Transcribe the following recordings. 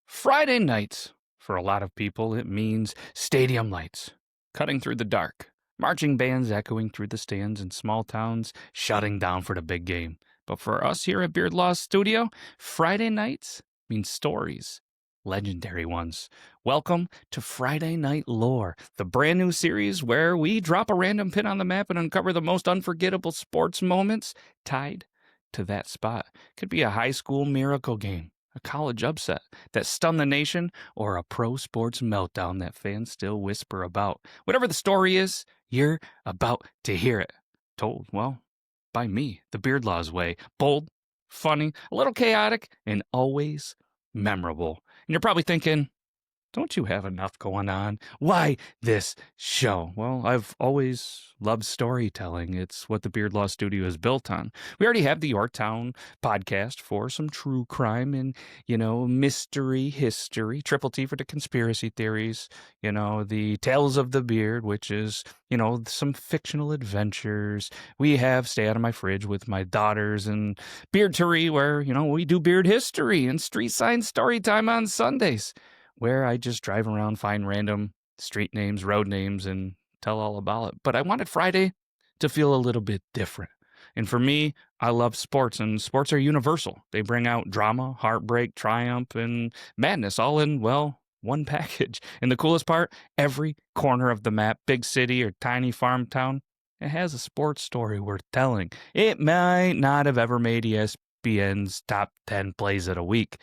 Friday nights, for a lot of people, it means stadium lights, cutting through the dark, marching bands echoing through the stands in small towns, shutting down for the big game. But for us here at Beard Law Studio, Friday nights means stories, legendary ones. Welcome to Friday Night Lore, the brand new series where we drop a random pin on the map and uncover the most unforgettable sports moments tied to that spot. Could be a high school miracle game, a college upset that stunned the nation, or a pro sports meltdown that fans still whisper about. Whatever the story is, you're about to hear it. Told, well, by me, the Beard Law's way. Bold, funny, a little chaotic, and always memorable. And you're probably thinking, don't you have enough going on? Why this show? Well, I've always loved storytelling. It's what the Beard Law Studio is built on. We already have the Yorktown podcast for some true crime and, mystery history. Triple T for the conspiracy theories. The Tales of the Beard, which is, some fictional adventures. We have Stay Out of My Fridge with my daughters and Beardtery, where, we do beard history and street sign story time on Sundays, where I just drive around, find random street names, road names, and tell all about it. But I wanted Friday to feel a little bit different. And for me, I love sports, and sports are universal. They bring out drama, heartbreak, triumph, and madness all in, one package. And the coolest part, every corner of the map, big city or tiny farm town, it has a sports story worth telling. It might not have ever made ESPN's top 10 plays of the week,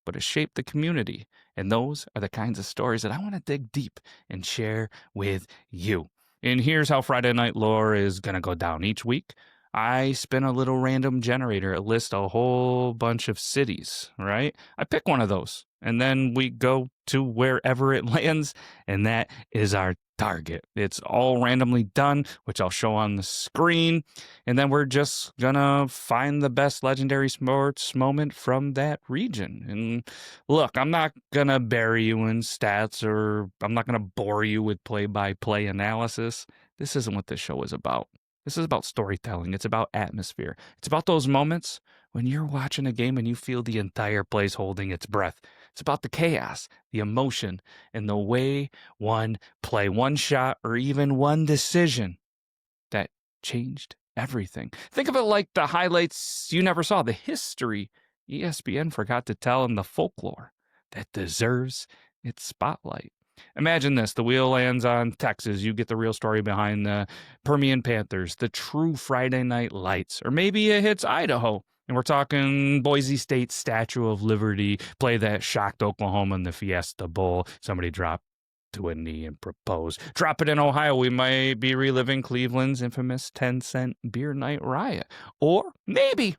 but it shaped the community. And those are the kinds of stories that I want to dig deep and share with you. And here's how Friday Night Lore is going to go down. Each week, I spin a little random generator. It lists a whole bunch of cities, right? I pick one of those, and then we go to wherever it lands, and that is our target. It's all randomly done, which I'll show on the screen, and then we're just gonna find the best legendary sports moment from that region. And look, I'm not gonna bury you in stats, or I'm not gonna bore you with play-by-play analysis. This isn't what this show is about. This is about storytelling. It's about atmosphere. It's about those moments when you're watching a game and you feel the entire place holding its breath. It's about the chaos, the emotion, and the way one play, one shot, or even one decision that changed everything. Think of it like the highlights you never saw, the history ESPN forgot to tell, and the folklore that deserves its spotlight. Imagine this. The wheel lands on Texas. You get the real story behind the Permian Panthers, the true Friday Night Lights. Or maybe it hits Idaho, and we're talking Boise State Statue of Liberty, play that shocked Oklahoma in the Fiesta Bowl. Somebody dropped to a knee and propose. Drop it in Ohio. We might be reliving Cleveland's infamous 10-cent beer night riot. Or maybe,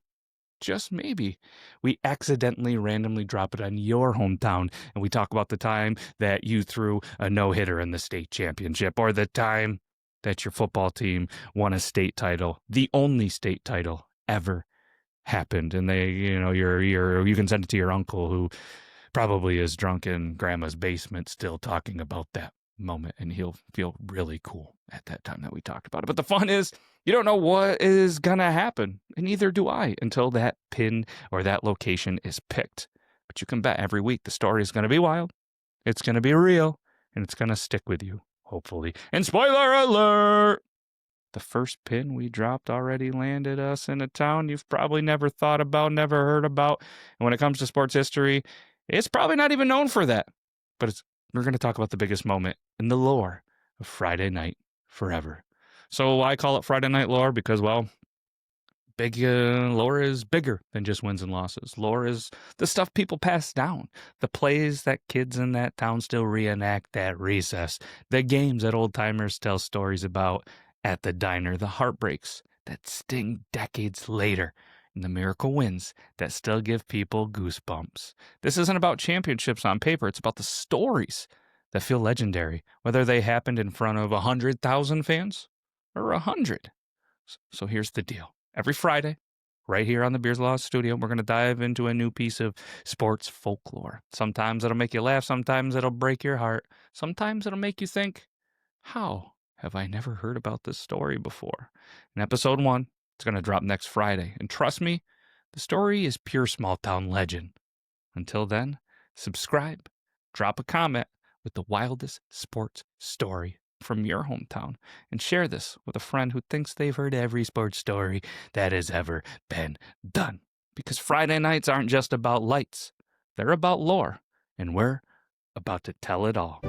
just maybe, we accidentally randomly drop it on your hometown and we talk about the time that you threw a no-hitter in the state championship, or the time that your football team won a state title, the only state title ever happened. And they, you can send it to your uncle, who probably is drunk in grandma's basement still talking about that moment, and he'll feel really cool at that time that we talked about it. But the fun is, you don't know what is gonna happen, and neither do I, until that pin or that location is picked. But you can bet every week the story is gonna be wild, it's gonna be real, and it's gonna stick with you, hopefully. And spoiler alert! The first pin we dropped already landed us in a town you've probably never thought about, never heard about. And when it comes to sports history, it's probably not even known for that. But we're going to talk about the biggest moment in the lore of Friday Night Forever. So I call it Friday Night Lore because, lore is bigger than just wins and losses. Lore is the stuff people pass down, the plays that kids in that town still reenact at recess, the games that old timers tell stories about at the diner, the heartbreaks that sting decades later, and the miracle wins that still give people goosebumps. This isn't about championships on paper. It's about the stories that feel legendary, whether they happened in front of 100,000 fans or 100. So here's the deal. Every Friday, right here on the Beers Law Studio, we're going to dive into a new piece of sports folklore. Sometimes it'll make you laugh. Sometimes it'll break your heart. Sometimes it'll make you think, how have I never heard about this story before? In episode 1, it's going to drop next Friday. And trust me, the story is pure small town legend. Until then, Subscribe, drop a comment with the wildest sports story from your hometown, and share this with a friend who thinks they've heard every sports story that has ever been done. Because Friday nights aren't just about lights, they're about lore, and we're about to tell it all.